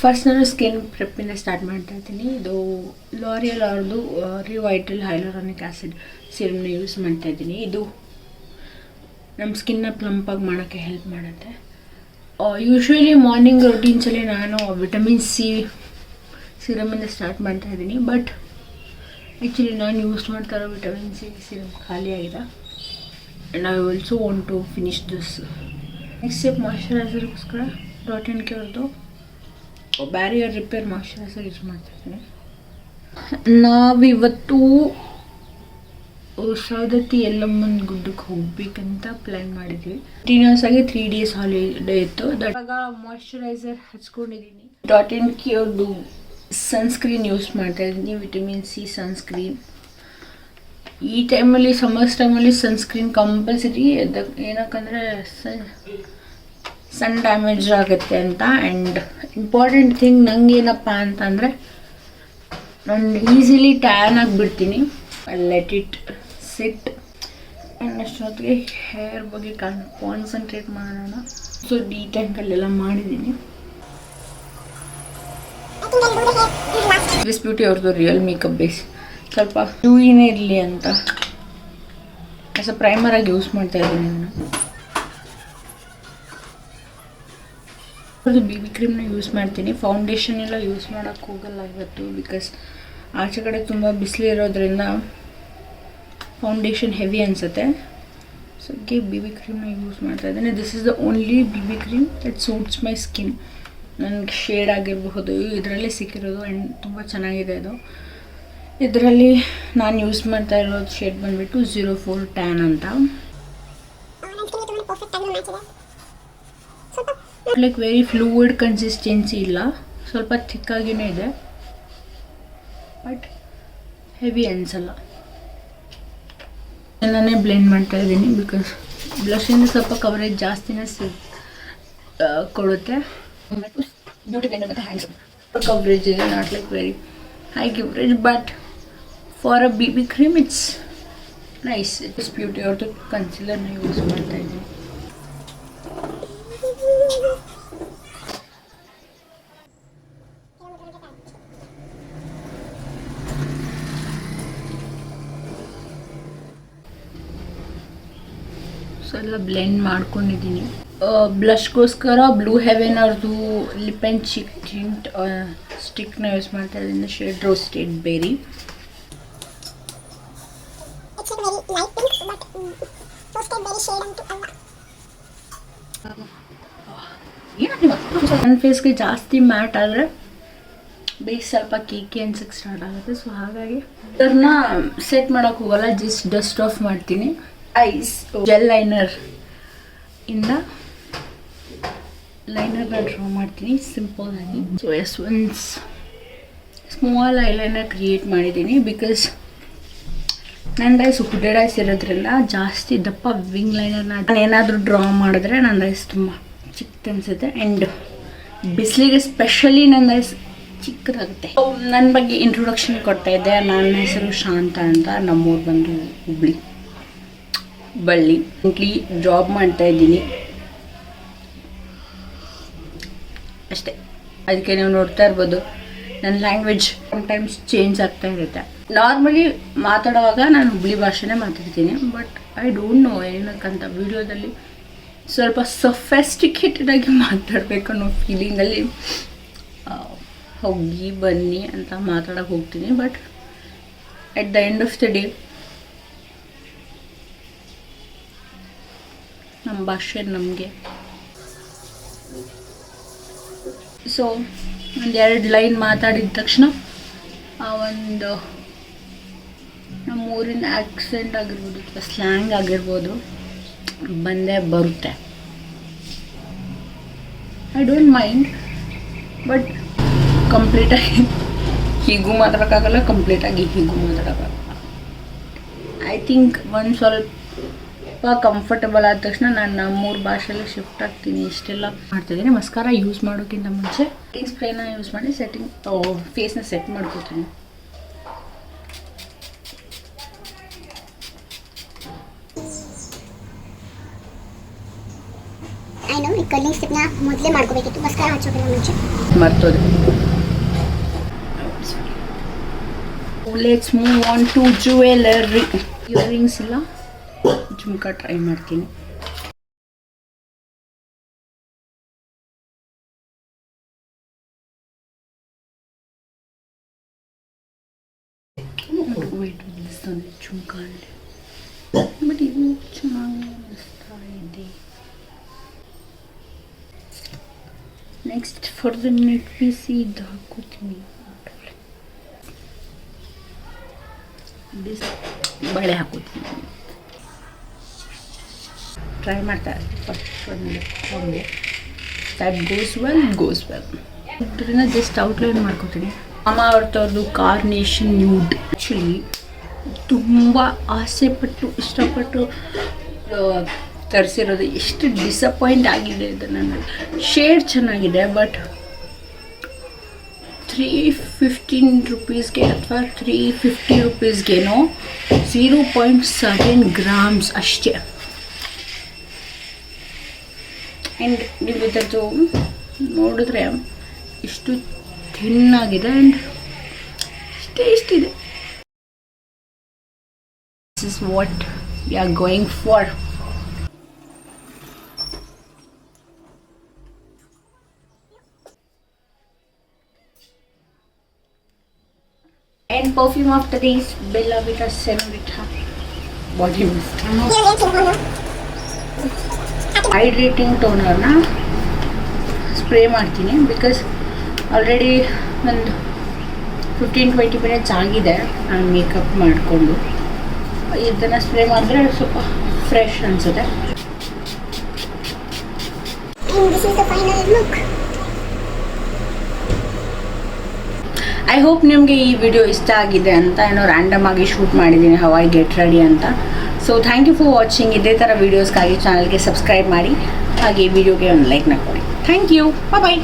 First ನಾನು skin ಪ್ರೆಪ್ಪಿಂದ start ಮಾಡ್ತಾ ಇದ್ದೀನಿ. ಇದು ಲಾರಿಯಲ್ ಅವ್ರದ್ದು ರಿವೈಟಲ್ ಹೈಲುರಾನಿಕ್ ಆ್ಯಸಿಡ್ ಸಿರಮ್ನ ಯೂಸ್ ಮಾಡ್ತಾ ಇದ್ದೀನಿ. ಇದು ನಮ್ಮ ಸ್ಕಿನ್ನ ಪ್ಲಂಪಾಗಿ ಮಾಡೋಕ್ಕೆ ಹೆಲ್ಪ್ ಮಾಡುತ್ತೆ. ಯೂಶ್ವಲಿ ಮಾರ್ನಿಂಗ್ ರೊಟೀನ್ಸಲ್ಲಿ ನಾನು ವಿಟಮಿನ್ ಸಿ ಸಿರಮಿಂದ ಸ್ಟಾರ್ಟ್ ಮಾಡ್ತಾ ಇದ್ದೀನಿ. ಬಟ್ ಆ್ಯಕ್ಚುಲಿ ನಾನು ಯೂಸ್ ಮಾಡ್ತಾ ಇರೋ ವಿಟಮಿನ್ ಸಿ ಸಿರಮ್ ಖಾಲಿ ಆಗಿದೆ. And I also want to finish this. Next step ಮಾಯ್ಶ್ಚರೈಸರ್ಗೋಸ್ಕರ ಡಾಟ್ ಆ್ಯಂಡ್ ಕ್ಯೂರ್ದು ಬ್ಯಾರಿಯರ್ ರಿಪೇರ್ ಮಾಯ್ಶ್ಚರೈಸರ್ ಯೂಸ್ ಮಾಡ್ತಾ ಇದ್ದೀನಿ. ನಾವಿವತ್ತು ಸೌದತ್ತಿ ಎಲ್ಲಮ್ಮನ ಗುಡ್ಡಕ್ಕೆ ಹೋಗ್ಬೇಕಂತ ಪ್ಲ್ಯಾನ್ ಮಾಡಿದ್ವಿ. ಕಂಟಿನ್ಯೂಸ್ ಆಗಿ 3 days ಹಾಲಿಡೇ ಇತ್ತು. ಇವಾಗ ಮಾಯ್ಶ್ಚರೈಸರ್ ಹಚ್ಕೊಂಡಿದ್ದೀನಿ. ಡಾಟ್ ಆ್ಯಂಡ್ ಕ್ಯೂರ್ದು ಸನ್ಸ್ಕ್ರೀನ್ ಯೂಸ್ ಮಾಡ್ತಾ ಇದ್ದೀನಿ, ವಿಟಮಿನ್ ಸಿ ಸನ್ಸ್ಕ್ರೀನ್. ಈ ಟೈಮಲ್ಲಿ ಸಮ್ಮರ್ಸ್ ಟೈಮಲ್ಲಿ ಸನ್ಸ್ಕ್ರೀನ್ ಕಂಪಲ್ಸರಿ. ಏನಕ್ಕಂದರೆ ಸನ್ ಡ್ಯಾಮೇಜ್ ಆಗುತ್ತೆ ಅಂತ. ಆ್ಯಂಡ್ ಇಂಪಾರ್ಟೆಂಟ್ ಥಿಂಗ್ ನನಗೇನಪ್ಪ ಅಂತಂದರೆ ನಾನು ಈಸಿಲಿ ಟ್ಯಾನ್ ಆಗಿಬಿಡ್ತೀನಿ. I let it sit. And ಅಷ್ಟೊತ್ತಿಗೆ ಹೇರ್ ಬಗ್ಗೆ ಕಾನ್ಸಂಟ್ರೇಟ್ ಮಾಡೋಣ. ಸೊ ಡಿ-ಟ್ಯಾಂಕಲ್ಲೆಲ್ಲ ಮಾಡಿದ್ದೀನಿ. ಸ್ವಿಸ್ ಬ್ಯೂಟಿ ಅವ್ರದ್ದು ರಿಯಲ್ ಮೇಕಪ್ ಬೇಸ್ ಸ್ವಲ್ಪ ಡ್ಯೂಯಿನೇ ಇರಲಿ ಅಂತ ಆಸ್ ಅ ಪ್ರೈಮರಾಗಿ ಯೂಸ್ ಮಾಡ್ತಾ ಇದ್ದೀನಿ ನಾನು. ಅವ್ರದ್ದು BB ಕ್ರೀಮ್ನ ಯೂಸ್ ಮಾಡ್ತೀನಿ. ಫೌಂಡೇಶನ್ ಎಲ್ಲ ಯೂಸ್ ಮಾಡೋಕ್ಕೆ ಹೋಗಲ್ಲ ಇವತ್ತು, ಬಿಕಾಸ್ ಆಚೆ ಕಡೆ ತುಂಬ ಬಿಸಿಲು ಇರೋದ್ರಿಂದ ಫೌಂಡೇಶನ್ ಹೆವಿ ಅನಿಸುತ್ತೆ. ಸೊ ಅದಕ್ಕೆ BB ಕ್ರೀಮ್ನ ಯೂಸ್ ಮಾಡ್ತಾ ಇದ್ದೀನಿ. This is the only BB cream that suits my skin. ನನಗೆ ಶೇಡ್ ಆಗಿರಬಹುದು ಇದರಲ್ಲೇ ಸಿಕ್ಕಿರೋದು. ಆ್ಯಂಡ್ ತುಂಬ ಚೆನ್ನಾಗಿದೆ ಇದು. ಇದರಲ್ಲಿ ನಾನು ಯೂಸ್ ಮಾಡ್ತಾ ಇರೋದು ಶೇಡ್ ಬಂದುಬಿಟ್ಟು 04 ಟ್ಯಾನ್ ಅಂತ. ಲೈಕ್ ವೆರಿ ಫ್ಲೂಯಿಡ್ ಕನ್ಸಿಸ್ಟೆನ್ಸಿ ಇಲ್ಲ, ಸ್ವಲ್ಪ ಥಿಕ್ಕಾಗಿಯೇ ಇದೆ, ಬಟ್ ಹೆವಿ ಅನಿಸಲ್ಲ. ಎಲ್ಲನೇ ಬ್ಲೆಂಡ್ ಮಾಡ್ತಾ ಇದ್ದೀನಿ ಬಿಕಾಸ್ ಬ್ಲಷಿಂದ ಸ್ವಲ್ಪ ಕವರೇಜ್ ಜಾಸ್ತಿನೇ ಕೊಡುತ್ತೆ. ಬ್ಯೂಟಿ ಬ್ಲೆಂಡರ್ ಮತ್ತು ಹ್ಯಾಂಡ್ಸ್ ಕವರೇಜ್ ಇದೆ, not like very high coverage, but for a BB cream it's nice. It's beauty ಅವ್ರದ್ದು ಕನ್ಸಿಲರ್ನ ಯೂಸ್ ಮಾಡ್ತಾ ಇದ್ದೀನಿ. ಸೊ ಎಲ್ಲ ಬ್ಲೆಂಡ್ ಮಾಡ್ಕೊಂಡಿದ್ದೀನಿ. ಬ್ಲಷ್ಗೋಸ್ಕರ ಬ್ಲೂ ಹೆವೆನ್ ಅವ್ರದ್ದು ಲಿಪ್ ಆ್ಯಂಡ್ ಚಿಕ್ ಟಿಂಟ್ ಸ್ಟಿಕ್ನ ಯೂಸ್ ಮಾಡ್ತಾ ಇದ್ದೀನಿ, ಶೇಡ್ ರೋಸ್ಟೆಡ್ ಬೆರಿ. ನನ್ನ ಫೇಸ್ಗೆ ಜಾಸ್ತಿ ಮ್ಯಾಟ್ ಆದರೆ ಬೇಸ್ ಸ್ವಲ್ಪ ಕೇಕಿ ಅನ್ಸಕ್ಕೆ ಸ್ಟಾರ್ಟ್ ಆಗುತ್ತೆ. ಸೊ ಹಾಗಾಗಿ ಇದನ್ನ ಸೆಟ್ ಮಾಡೋಕ್ಕೆ ಹೋಗಲ್ಲ, ಜಸ್ಟ್ ಡಸ್ಟ್ ಆಫ್ ಮಾಡ್ತೀನಿ. ಐಸ್ ಜೆಲ್ ಲೈನರ್ ಇಂದ ಲೈನರ್ನ ಡ್ರಾ ಮಾಡ್ತೀನಿ ಸಿಂಪಲ್ ಆಗಿ. So once small eyeliner create ಮಾಡಿದ್ದೀನಿ ಬಿಕಾಸ್ ನನ್ನ ಐಸ್ ಹುಡೆಡ್ ಐಸ್ ಇರೋದ್ರಿಂದ ಜಾಸ್ತಿ ದಪ್ಪ ವಿಂಗ್ ಲೈನರ್ನ ನಾನು ಏನಾದರೂ ಡ್ರಾ ಮಾಡಿದ್ರೆ ನನ್ನ ಐಸ್ ತುಂಬ ಚಿಕ್ಕ ಅನಿಸುತ್ತೆ. ಆ್ಯಂಡ್ ಬಿಸಿಲಿಗೆ ಸ್ಪೆಷಲಿ ನನ್ನ ಐಸ್ ಚಿಕ್ಕದಾಗುತ್ತೆ. ನನ್ನ ಬಗ್ಗೆ ಇಂಟ್ರೊಡಕ್ಷನ್ ಕೊಡ್ತಾ ಇದ್ದೆ. ನನ್ನ ಹೆಸರು ಶಾಂತ ಅಂತ. ನಮ್ಮೂರು ಬಂದು ಹುಬ್ಳಿ ಬಳ್ಳಿ. ಜಾಬ್ ಮಾಡ್ತಾ ಇದ್ದೀನಿ ಅಷ್ಟೇ. ಅದಕ್ಕೆ ನೀವು ನೋಡ್ತಾ ಇರ್ಬೋದು ನನ್ನ ಲ್ಯಾಂಗ್ವೇಜ್ ಸಮ್ಟೈಮ್ಸ್ ಚೇಂಜ್ ಆಗ್ತಾ ಇರುತ್ತೆ. ನಾರ್ಮಲಿ ಮಾತಾಡುವಾಗ ನಾನು ಹುಬ್ಳಿ ಭಾಷೆನೇ ಮಾತಾಡ್ತೀನಿ, ಬಟ್ ಐ ಡೋಂಟ್ ನೋ ಏನಕ್ಕಂತ ವಿಡಿಯೋದಲ್ಲಿ ಸ್ವಲ್ಪ ಸೊಫೆಸ್ಟಿಕೇಟೆಡ್ ಆಗಿ ಮಾತಾಡಬೇಕು ಅನ್ನೋ ಫೀಲಿಂಗಲ್ಲಿ ಹೋಗಿ ಬನ್ನಿ ಅಂತ ಮಾತಾಡೋಕೆ ಹೋಗ್ತೀನಿ. But at the end of the day ನಮ್ಮ ಭಾಷೆ ನಮಗೆ. ಸೊ ಒಂದೆರಡು ಲೈನ್ ಮಾತಾಡಿದ ತಕ್ಷಣ ಆ ಒಂದು ನಮ್ಮೂರಿನ ಆ್ಯಕ್ಸೆಂಟ್ ಆಗಿರ್ಬೋದು ಅಥವಾ ಸ್ಲ್ಯಾಂಗ್ ಆಗಿರ್ಬೋದು ಬಂದೇ ಬರುತ್ತೆ. ಐ ಡೋಂಟ್ ಮೈಂಡ್, ಬಟ್ ಕಂಪ್ಲೀಟಾಗಿ ಹೀಗೂ ಮಾತಾಡೋಕ್ಕಾಗಲ್ಲ, ಕಂಪ್ಲೀಟಾಗಿ ಹೀಗೂ ಮಾತಾಡೋಕ್ಕಾಗಲ್ಲ. ಐ ಥಿಂಕ್ ಒಂದು ಸ್ವಲ್ಪ ಕಂಫರ್ಟಬಲ್ ಆದ ತಕ್ಷಣ ನಾನು ನಮ್ಮೂರು ಭಾಷೆಯಲ್ಲಿ ಶಿಫ್ಟ್ ಆಗ್ತೀನಿ. ಇಷ್ಟೆಲ್ಲ ಮಾಡ್ತಿದ್ದೀನಿ. ಮಸ್ಕಾರ ಯೂಸ್ ಮಾಡೋಕ್ಕಿಂತ ಮುಂಚೆ ಸೆಟ್ಟಿಂಗ್ ಸ್ಪ್ರೇನ ಯೂಸ್ ಮಾಡಿ ಫೇಸ್ನ ಸೆಟ್ ಮಾಡ್ಕೊತೀನಿ. I know ಕರ್ಲಿಂಗ್ ಸ್ಟೆಪ್ನ ಮೊದಲೇ ಮಾಡ್ಕೋಬೇಕಿತ್ತು, ಮಸ್ಕಾರ ಹಚ್ಚೋಕ್ಕಿಂತ ಮುಂಚೆ ಮರ್ತೋದೆ. Let's move on to jewellery. Earrings ಇಲ್ಲ, ಜುಮ್ಕಾ ಟ್ರೈ ಮಾಡ್ತೀನಿ. ವೇಟ್ ಅನ್ನಿಸ್ತಾನೆ ಜುಮ್ಕಾ ಅಲ್ಲಿ, ಬಟ್ ಇದು ಚೆನ್ನಾಗಿ ಅನ್ನಿಸ್ತಾ ಇದೆ. Next for the neck piece ಇದು ಹಾಕೋತೀನಿ. ಬಳೆ ಹಾಕೋತೀನಿ. ಟ್ರೈ ಮಾಡ್ತಾರೆ ಫಸ್ಟ್ ಒಂದು ದಟ್ ಗೋಸ್ ವೆಲ್ ಇದರಿಂದ ಜಸ್ಟ್ ಔಟ್ಲೈನ್ ಮಾಡ್ಕೋತೀನಿ. ಮಾಮಾ ಅವ್ರದ್ದು ಕಾರ್ನೇಷನ್ ನ್ಯೂಡ್ ಆ್ಯಕ್ಚುಲಿ ತುಂಬ ಆಸೆಪಟ್ಟು ಇಷ್ಟಪಟ್ಟು ತರಿಸಿರೋದು. ಎಷ್ಟು ಡಿಸಪಾಯಿಂಟ್ ಆಗಿದೆ ಇದು. ನನ್ನ ಶೇಡ್ ಚೆನ್ನಾಗಿದೆ, ಬಟ್ 315 ರೂಪೀಸ್ಗೆ ಅಥವಾ 350 ರೂಪೀಸ್ಗೇನೋ 0.7 ಗ್ರಾಮ್ಸ್ ಅಷ್ಟೇ. ಆ್ಯಂಡ್ ನೀವು ಇದರದ್ದು ನೋಡಿದ್ರೆ ಇಷ್ಟು ಥಿನ್ನಾಗಿದೆ ಆ್ಯಂಡ್ ಇಷ್ಟಿದೆ. This is what we are going for. And perfume of the day is Bella Vita Senorita Body Mist. Hydrating ಟೋನರ್ನ ಸ್ಪ್ರೇ ಮಾಡ್ತೀನಿ, ಬಿಕಾಸ್ ಆಲ್ರೆಡಿ ಒಂದು 15-20 ಮಿನಿಟ್ಸ್ ಆಗಿದೆ ನಾನು ಮೇಕಪ್ ಮಾಡಿಕೊಂಡು. ಇದನ್ನು ಸ್ಪ್ರೇ ಮಾಡಿದ್ರೆ ಸ್ವಲ್ಪ ಫ್ರೆಶ್ ಅನಿಸುತ್ತೆ. ಐ ಹೋಪ್ ನಿಮಗೆ ಈ ವಿಡಿಯೋ ಇಷ್ಟ ಆಗಿದೆ ಅಂತ. ಏನೋ ರ್ಯಾಂಡಮ್ ಆಗಿ ಶೂಟ್ ಮಾಡಿದ್ದೀನಿ ಹೌ ಐ ಗೆಟ್ ರೆಡಿ ಅಂತ. So thank you for watching. ಇದೇ ಥರ ವೀಡಿಯೋಸ್ಗಾಗಿ ಚಾನಲ್ಗೆ ಸಬ್ಸ್ಕ್ರೈಬ್ ಮಾಡಿ, ಹಾಗೆ ಈ ವಿಡಿಯೋಗೆ ಒಂದು ಲೈಕ್ನ ಕೊಡಿ. Thank you, bye.